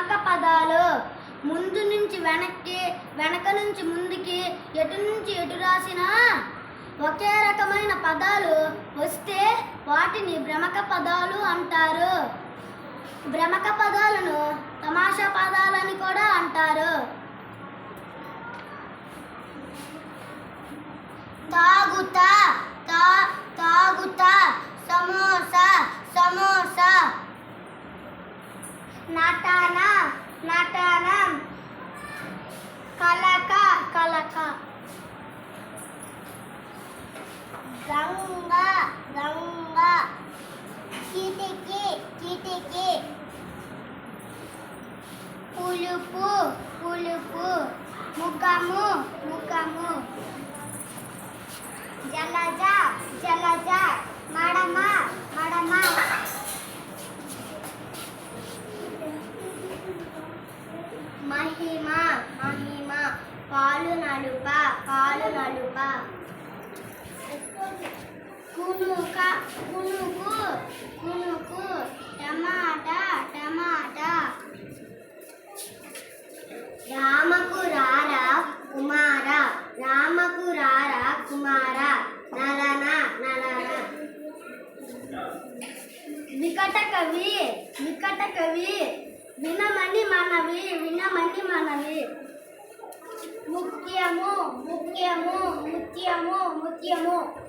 భ్రమక పదాలు. ముందు నుంచి వెనక్కి, వెనక నుంచి ముందుకి, ఎటు నుంచి ఎటు రాసినా ఒకే రకమైన పదాలు వస్తే వాటిని భ్రమక పదాలు అంటారు. భ్రమక పదాలను తమాషా పదాలని కూడా అంటారు. తాగుతా, తాగుతా, సమోసా, సమోసా. నటన, నటనం, కలక, కలక. గంగ, గంగ, కిటికీ, కిటికీ. పులుపు, పులుపు, ముఖము, ముఖము. జలజ, జలజ, మడమ, మడమ. మహిమ, మహిమ, పాలు నలుప, పాలు నలుప. కునుక, కునుకు, కునుకు, టమాటా, టమాటా. రామకు రారా కుమార, రామకు రారా కుమార. నలన, నలన. వికట కవి, వికట కవి, వినమని మనవి, వినమని మనవి. ముఖ్యము, ముఖ్యము, ముత్యము, ముత్యము.